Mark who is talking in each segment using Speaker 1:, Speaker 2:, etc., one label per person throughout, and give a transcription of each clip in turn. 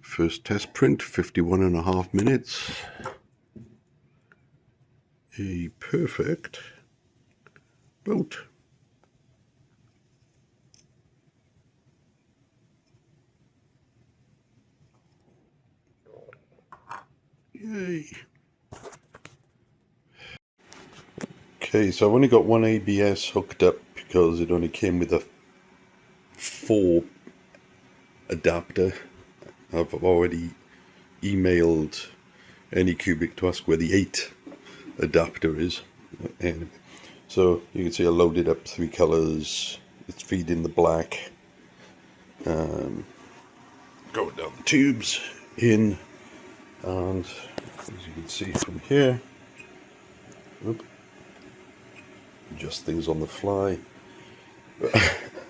Speaker 1: First test print, 51.5 minutes. A perfect boat. Yay. Okay, so I've only got one ABS hooked up because it only came with a 4 adapter. I've already emailed Anycubic to ask where the 8 adapter is. Anyway, so you can see I loaded up 3 colours. It's feeding the black. Going down the tubes in, and as you can see from here, adjust things on the fly.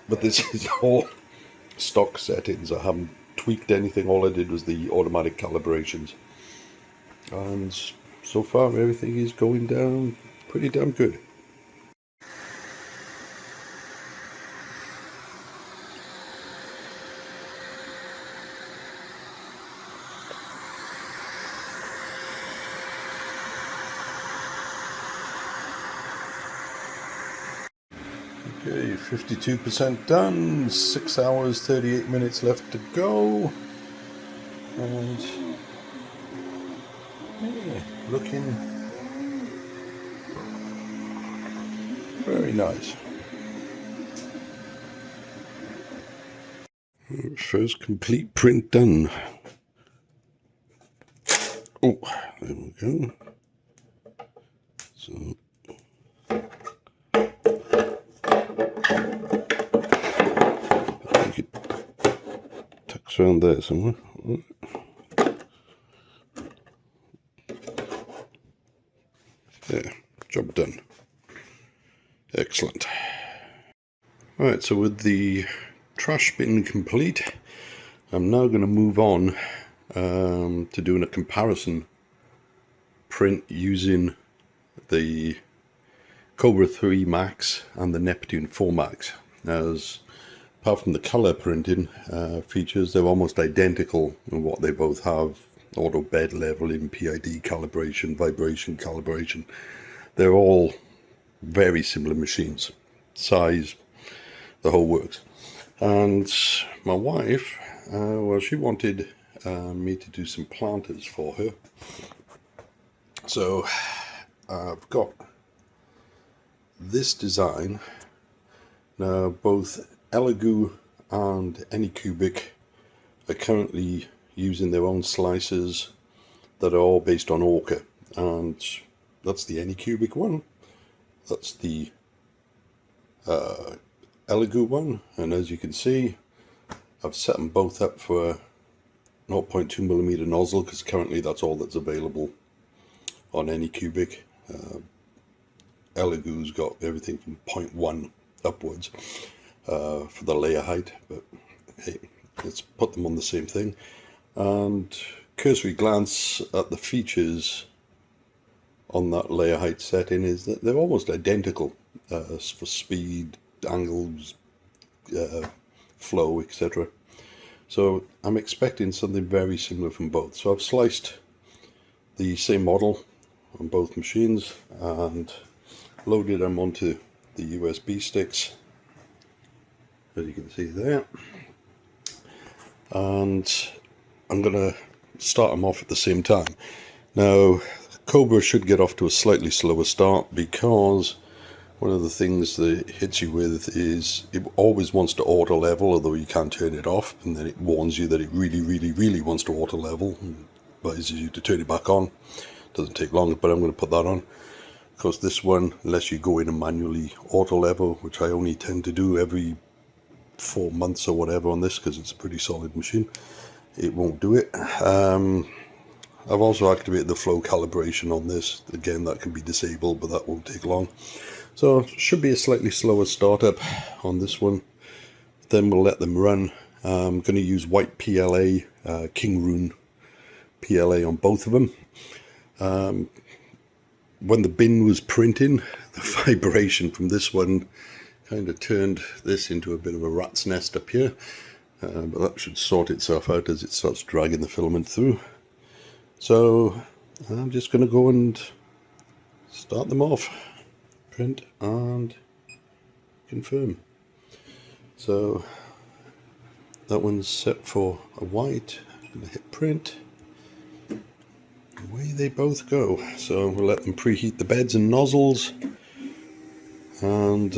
Speaker 1: But this is all stock settings. I haven't tweaked anything. All I did was the automatic calibrations, and so far everything is going down pretty damn good. Okay, 52% done, 6 hours 38 minutes left to go, and yeah, looking very nice. First complete print done. Oh, there we go. So I think it tucks around there somewhere. Yeah, job done. Excellent. Alright, so with the trash bin complete, I'm now going to move on to doing a comparison print using the Kobra 3 Max and the Neptune 4 Max. As apart from the color printing features, they're almost identical in what they both have: auto bed leveling, PID calibration, vibration calibration. They're all very similar machines, size, the whole works. And my wife, well, she wanted me to do some planters for her. So I've got this design. Now both Elegoo and Anycubic are currently using their own slicers that are all based on Orca, and that's the Anycubic one, that's the Elegoo one, and as you can see, I've set them both up for a 0.2mm nozzle because currently that's all that's available on Anycubic. Elegoo's got everything from 0.1 upwards for the layer height, but hey, let's put them on the same thing. And cursory glance at the features on that layer height setting is that they're almost identical for speed, angles, flow, etc. So I'm expecting something very similar from both. So I've sliced the same model on both machines and loaded them onto the USB sticks, as you can see there, and I'm going to start them off at the same time. Now Kobra should get off to a slightly slower start because one of the things that it hits you with is it always wants to auto level, although you can't turn it off, and then it warns you that it really wants to auto level and advises you to turn it back on. Doesn't take long, but I'm going to put that on. Because this one, unless you go in and manually auto level, which I only tend to do every 4 months or whatever on this because it's a pretty solid machine, it won't do it. I've also activated the flow calibration on this. Again, that can be disabled, but that won't take long. So should be a slightly slower startup on this one. Then we'll let them run. I'm going to use white PLA, King Rune PLA on both of them. When the bin was printing, the vibration from this one kind of turned this into a bit of a rat's nest up here. but that should sort itself out as it starts dragging the filament through. So I'm just going to go and start them off, print and confirm. So that one's set for a white. I'm going to hit print. Away they both go. So we'll let them preheat the beds and nozzles, and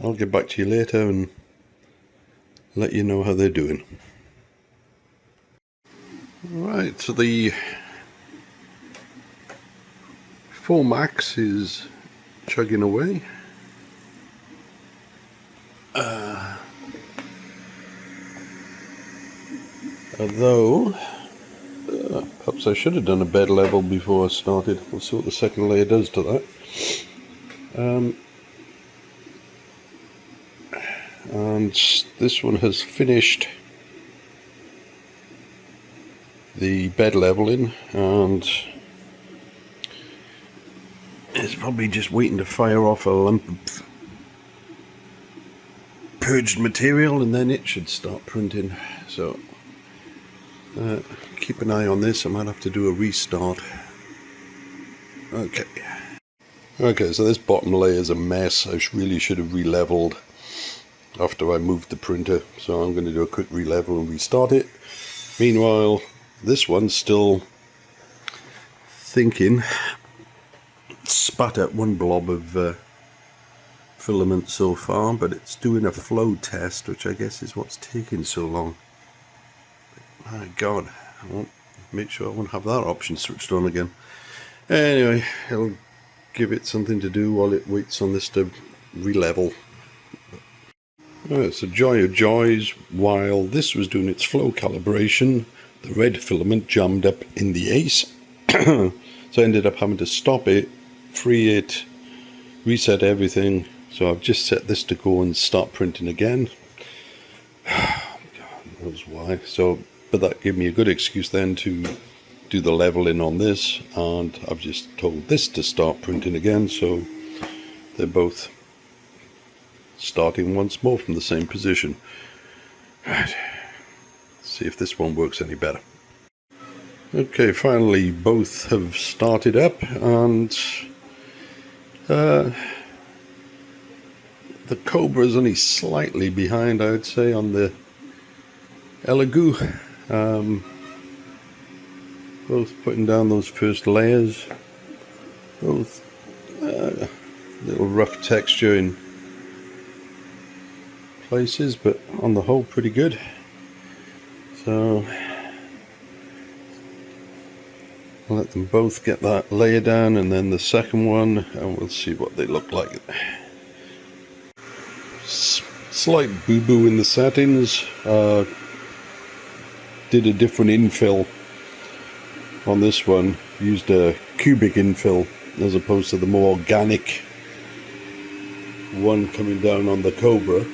Speaker 1: I'll get back to you later and let you know how they're doing. Right, so the 4 Max is chugging away. Although perhaps I should have done a bed level before I started. We'll see what the second layer does to that. And this one has finished the bed leveling and is probably just waiting to fire off a lump of purged material, and then it should start printing. So keep an eye on this. I might have to do a restart. Okay, so this bottom layer is a mess. I really should have re-leveled after I moved the printer, so I'm going to do a quick re-level and restart it. Meanwhile, this one's still thinking. Spat out one blob of filament so far, but it's doing a flow test, which I guess is what's taking so long. My God, I won't make sure I won't have that option switched on again. Anyway, I'll give it something to do while it waits on this to re-level. It's a joy of joys. While this was doing its flow calibration, the red filament jammed up in the ace, so I ended up having to stop it, free it, reset everything. So I've just set this to go and start printing again. God knows why. So, but that gave me a good excuse then to do the leveling on this, and I've just told this to start printing again, so they're both starting once more from the same position. Right, see if this one works any better. Okay, finally both have started up, and the Kobra is only slightly behind, I would say, on the Elegoo. Both putting down those first layers. Both little rough texture in places, but on the whole pretty good. So I'll let them both get that layer down, and then the second one, and we'll see what they look like. Slight boo-boo in the settings. Did a different infill on this one. Used a cubic infill as opposed to the more organic one coming down on the Kobra,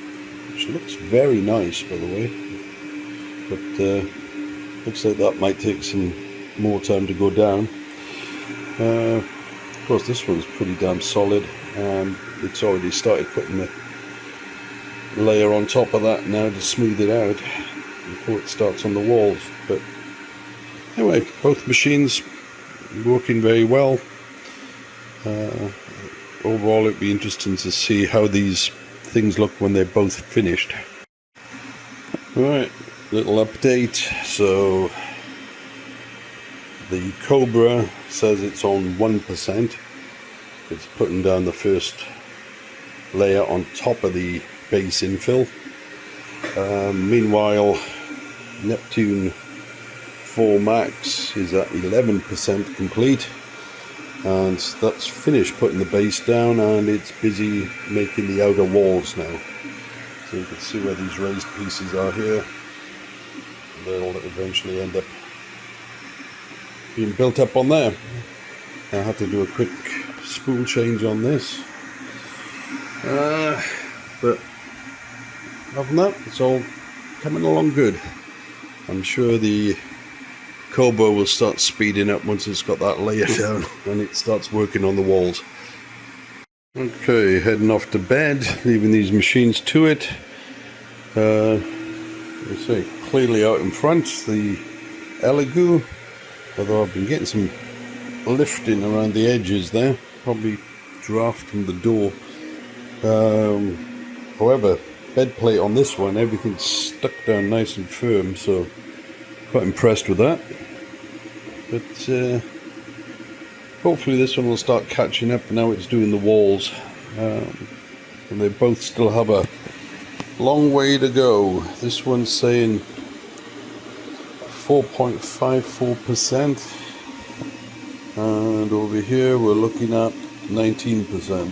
Speaker 1: which looks very nice, by the way. But looks like that might take some more time to go down. Of course, this one's pretty damn solid, and it's already started putting the layer on top of that now to smooth it out before it starts on the walls. But anyway, both machines working very well. Overall, it'd be interesting to see how these things look when they're both finished. Alright, little update. So the Kobra says it's on 1%. It's putting down the first layer on top of the base infill. Meanwhile, Neptune 4 Max is at 11% complete, and that's finished putting the base down, and it's busy making the outer walls now. So you can see where these raised pieces are here. They'll eventually end up being built up on there. I had to do a quick spool change on this, but other than that, it's all coming along good. I'm sure the Kobra will start speeding up once it's got that layer down and it starts working on the walls. Okay, heading off to bed, leaving these machines to it. You see clearly out in front the Elegoo, although I've been getting some lifting around the edges there, probably draft from the door. However, bed plate on this one, everything's stuck down nice and firm, so quite impressed with that. But hopefully this one will start catching up now it's doing the walls, and they both still have a long way to go. This one's saying 4.54%, and over here we're looking at 19%.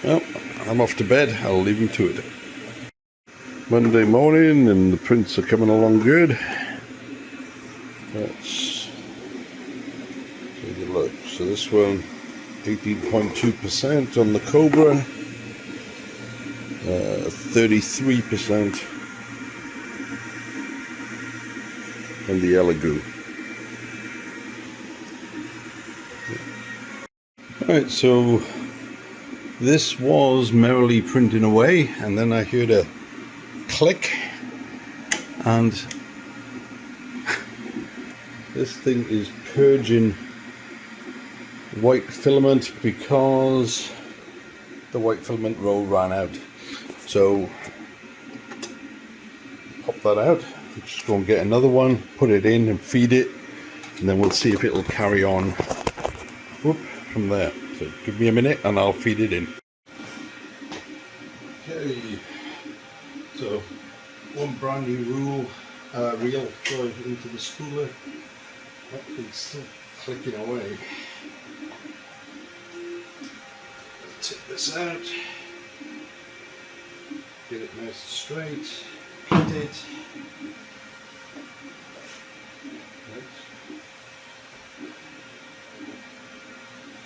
Speaker 1: Well, I'm off to bed. I'll leave him to it. Monday morning, and the prints are coming along good. Let's take a look. So this one, 18.2% on the Kobra, 33% on the Elegoo. Alright, so this was merrily printing away, and then I heard a click, and this thing is purging white filament because the white filament roll ran out. So pop that out, just go and get another one, put it in and feed it, and then we'll see if it'll carry on from there. So give me a minute and I'll feed it in. Okay, so one brand new reel going into the spooler. That thing's still clicking away. Take this out, get it nice and straight, cut it.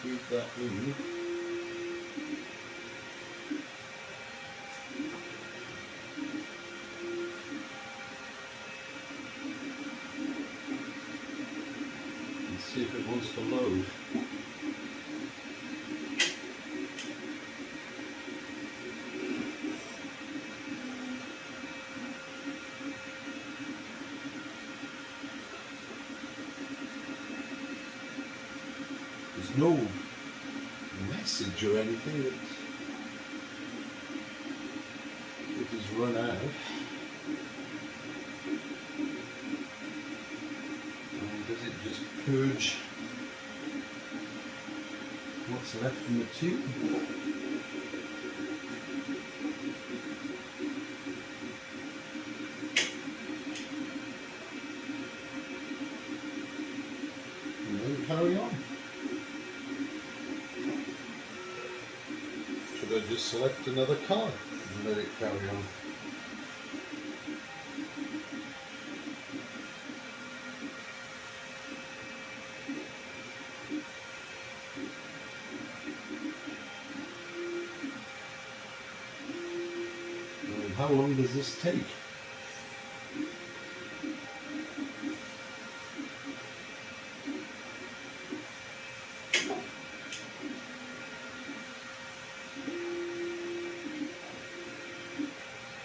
Speaker 1: Feed that in. See if it wants to load. There's no message or anything that it has run out. Does it just purge what's left in the tube? And then carry on. Should I just select another colour and let it carry on? How long does this take?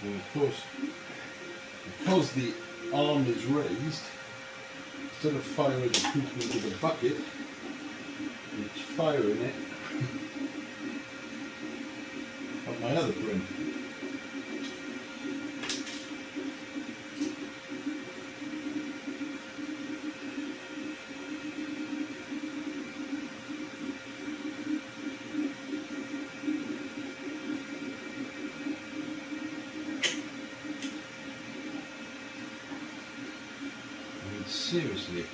Speaker 1: And of course, because the arm is raised, instead of firing the poop into the bucket, it's firing it on my other print. Seriously,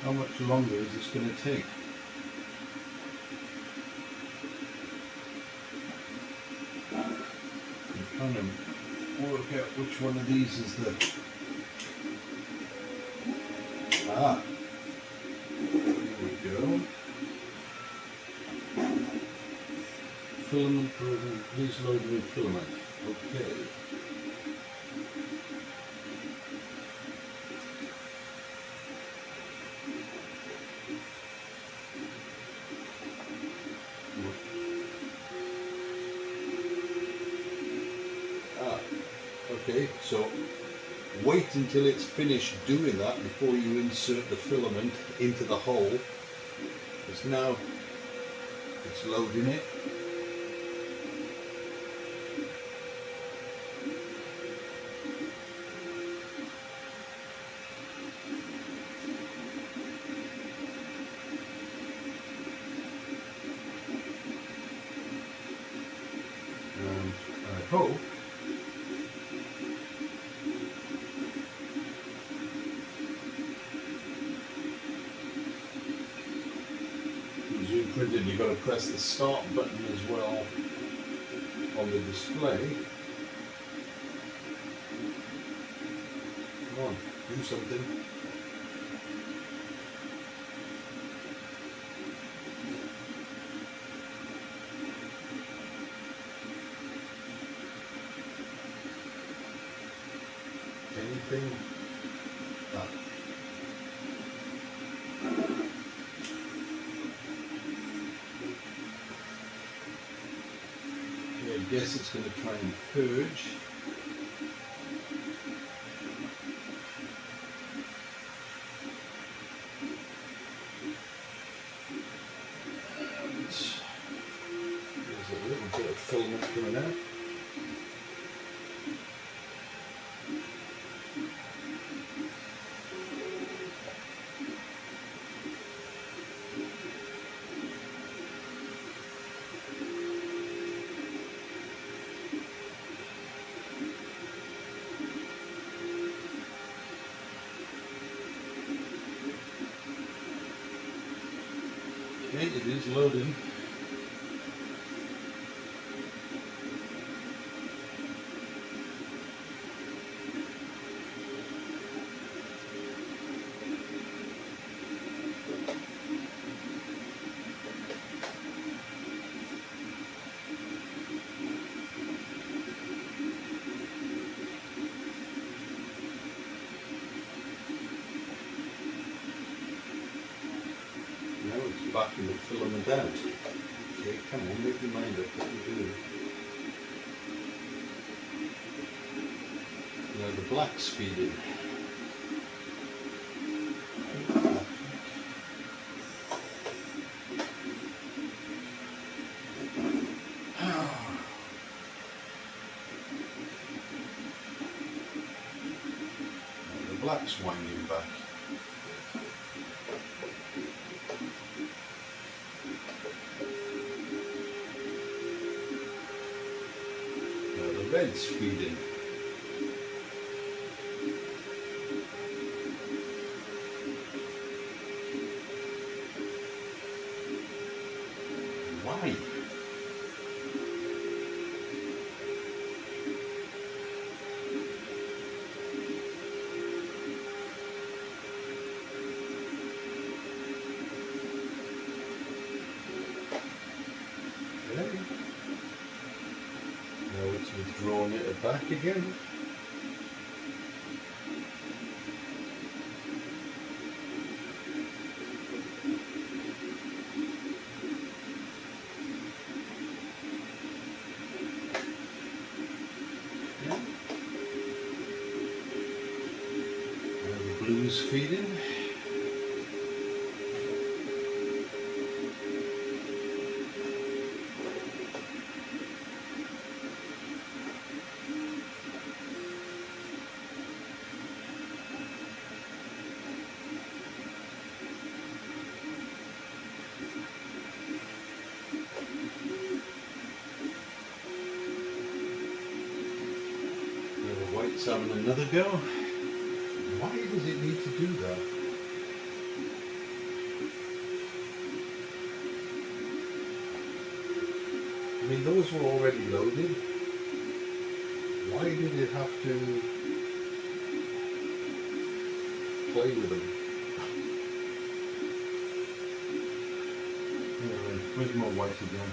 Speaker 1: how much longer is this going to take? I'm trying to work out which one of these is the... Here we go. Filament program, please load new filament. Okay. So wait until it's finished doing that before you insert the filament into the hole, because now it's loading it. And I hope zoom printed, you've got to press the start button as well on the display. Come on, do something. Anything? Ah. Okay, I guess it's going to try and purge. And there's a little bit of filament coming out. Okay, it is loading. Now it's backing the filament out. Okay, come on, make your mind up what you're doing. Now the black's feeding. Now the black's winding back. Red's feeding. Why? Okay. Now it's withdrawing it back again. Okay. Now the blue's feeding. White's having another go. Why does it need to do that? I mean, those were already loaded. Why did it have to play with them? Anyway, where's my white again?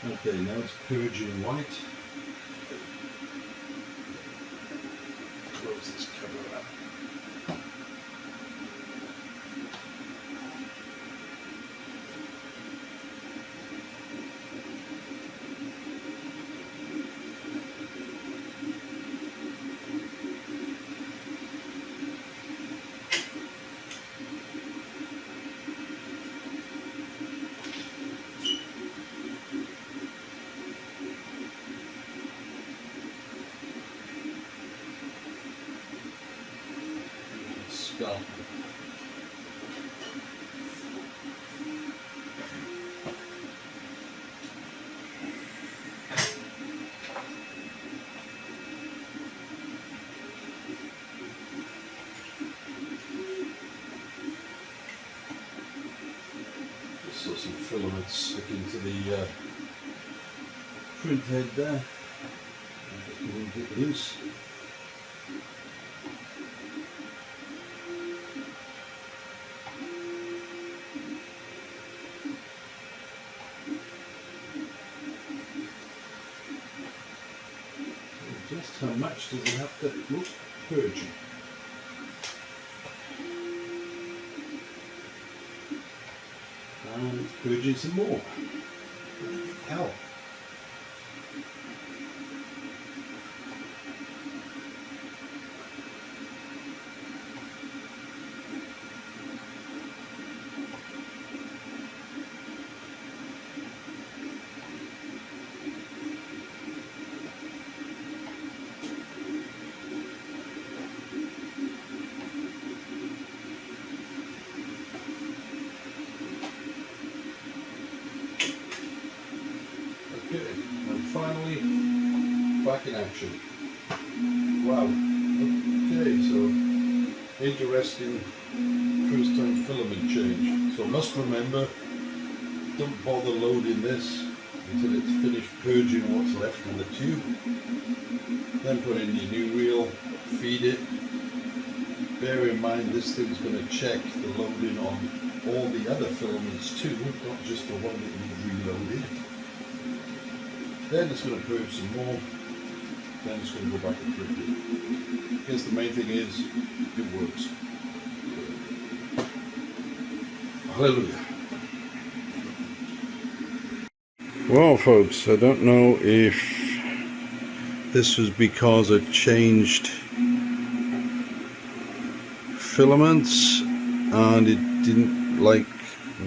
Speaker 1: Okay, now it's purging white. Close this cover up. start. Just saw some filaments sticking to the print head there. Just moving it loose. Just how much does it have to look purging? And it's purging some more. Hell. Okay, and finally, back in action. Wow. Okay, so interesting first time filament change. So must remember, don't bother loading this until it's finished purging what's left in the tube. Then put in your new reel, feed it. Bear in mind this thing's going to check the loading on all the other filaments too, not just the one that you've reloaded. Then it's going to purge some more, then it's going to go back and print it. I guess the main thing is, it works. Hallelujah. Well folks, I don't know if this was because I changed filaments and it didn't like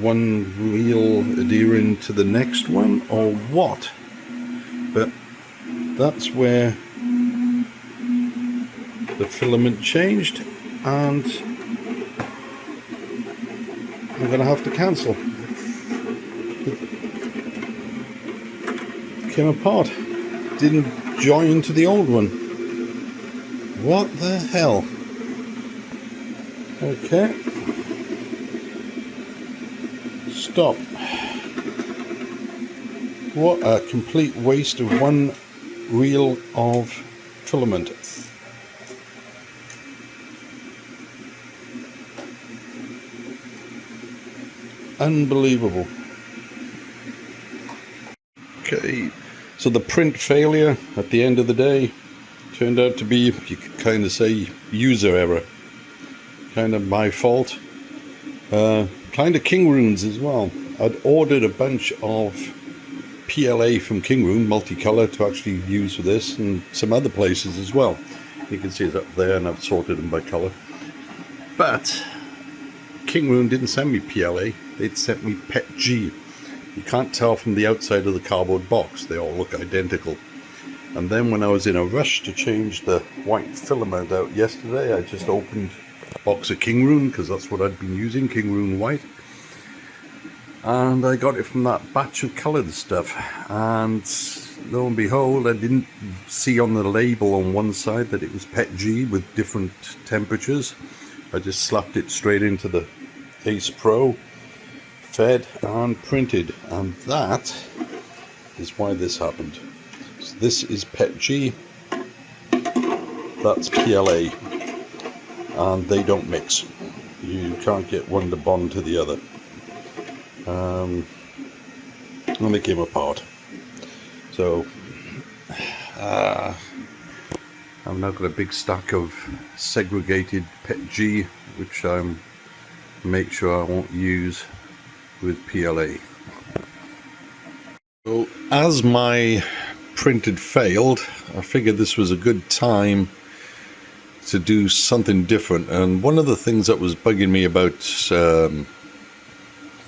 Speaker 1: one reel adhering to the next one or what. But that's where the filament changed and I'm going to have to cancel. It came apart, didn't join to the old one. What the hell? Okay, stop. What a complete waste of one reel of filament. Unbelievable. Okay, so the print failure at the end of the day turned out to be, you could kind of say, user error. Kind of my fault. Kind of King Runes as well. I'd ordered a bunch of PLA from King Rune, multicolour, to actually use for this, and some other places as well. You can see it up there, and I've sorted them by colour. But King Rune didn't send me PLA, they'd sent me PETG. You can't tell from the outside of the cardboard box, they all look identical. And then when I was in a rush to change the white filament out yesterday, I just opened a box of King Rune, because that's what I'd been using, King Rune white. And I got it from that batch of coloured stuff, and lo and behold, I didn't see on the label on one side that it was PETG with different temperatures. I just slapped it straight into the Ace Pro, fed and printed, and that is why this happened. So this is PETG, that's PLA, and they don't mix. You can't get one to bond to the other. And they came apart. So I've now got a big stack of segregated PETG, which I'm make sure I won't use with PLA. So as my printed failed, I figured this was a good time to do something different. And one of the things that was bugging me about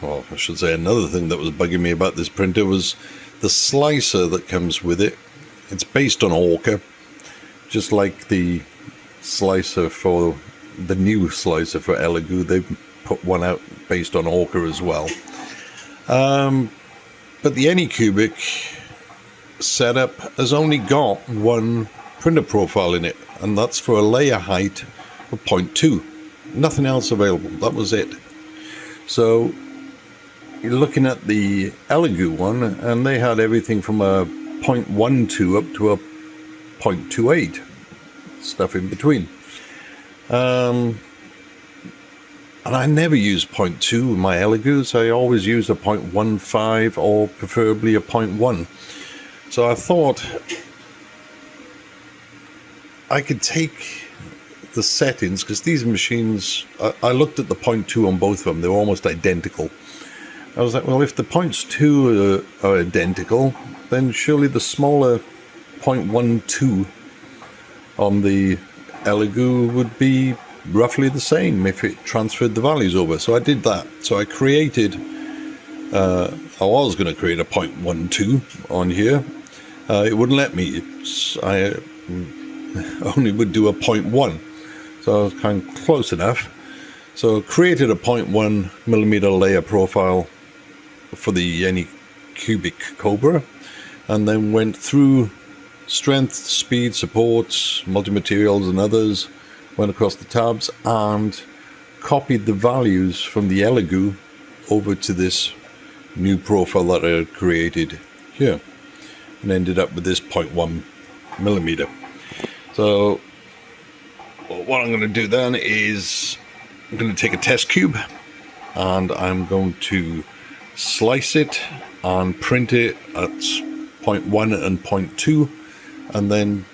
Speaker 1: well, I should say another thing that was bugging me about this printer was the slicer that comes with it. It's based on Orca, just like the slicer for the new slicer for Elegoo. They've put one out based on Orca as well. But the Anycubic setup has only got one printer profile in it, and that's for a layer height of 0.2. Nothing else available. That was it. So you're looking at the Elegoo one, and they had everything from a 0.12 up to a 0.28, stuff in between. And I never use 0.2 with my Elegoos. I always use a 0.15 or preferably a 0.1. So I thought I could take the settings, because these machines, I looked at the 0.2 on both of them. They're almost identical. I was like, well, if the 0.2 are identical, then surely the smaller 0.12 on the Elegoo would be roughly the same if it transferred the values over. So I did that. So I created, I was going to create a 0.12 on here. It wouldn't let me. I only would do a 0.1. So I was kind of close enough. So created a 0.1 millimeter layer profile for the Anycubic Kobra, and then went through strength, speed, supports, multi-materials and others, went across the tabs and copied the values from the Elegoo over to this new profile that I had created here, and ended up with this 0.1 millimeter. So what I'm going to do then is I'm going to take a test cube and I'm going to slice it and print it at 0.1 and 0.2, and then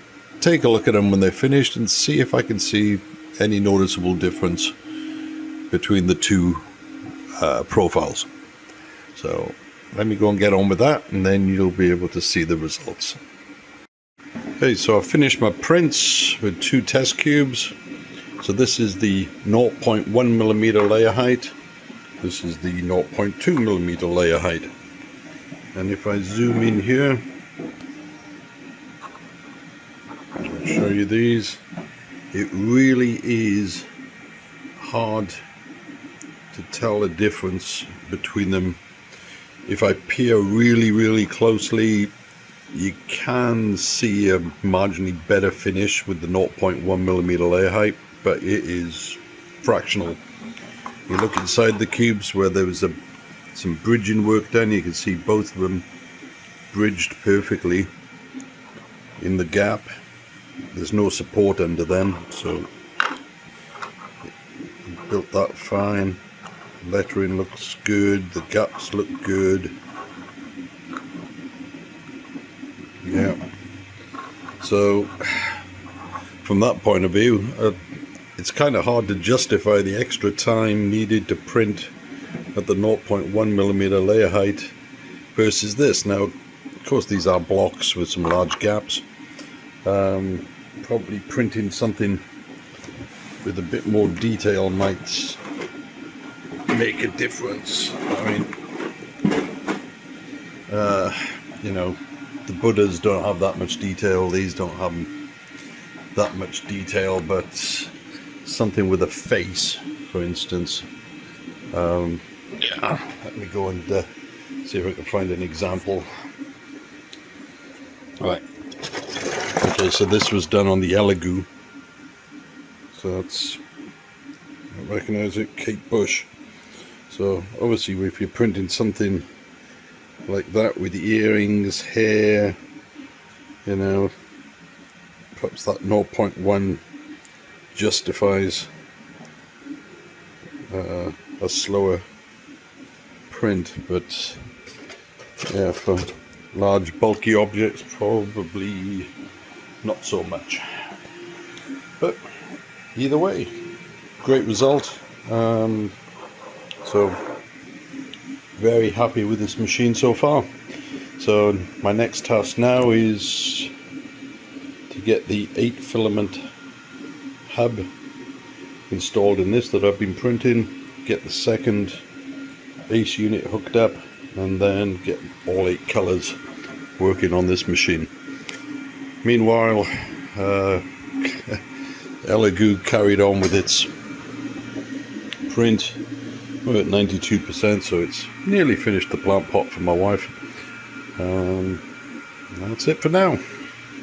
Speaker 1: take a look at them when they're finished and see if I can see any noticeable difference between the two profiles. So let me go and get on with that, and then you'll be able to see the results. Okay, so I've finished my prints with 2 test cubes. So this is the 0.1 millimeter layer height. This is the 0.2 millimeter layer height. And if I zoom in here, I'll show you these. It really is hard to tell the difference between them. If I peer really closely, you can see a marginally better finish with the 0.1 millimeter layer height, but it is fractional. You look inside the cubes where there was some bridging work done, you can see both of them bridged perfectly in the gap. There's no support under them, so built that fine. Lettering looks good, the gaps look good. Yeah, so from that point of view, it's kind of hard to justify the extra time needed to print at the 0.1 millimeter layer height versus this. Now, of course, these are blocks with some large gaps. Probably printing something with a bit more detail might make a difference. I mean, you know, the Buddhas don't have that much detail, these don't have that much detail, but something with a face, for instance. Yeah, let me go and see if I can find an example. Right. Okay, so this was done on the Elegoo. So that's, I recognize it, Kate Bush. So obviously if you're printing something like that with the earrings, hair, you know, perhaps that 0.1 justifies a slower print, but yeah, for large bulky objects probably not so much. But either way, great result. So very happy with this machine so far. So my next task now is to get the 8 filament hub installed in this that I've been printing, get the second base unit hooked up, and then get all 8 colors working on this machine. Meanwhile, Elegoo carried on with its print. We're at 92%, so it's nearly finished the plant pot for my wife. That's it for now.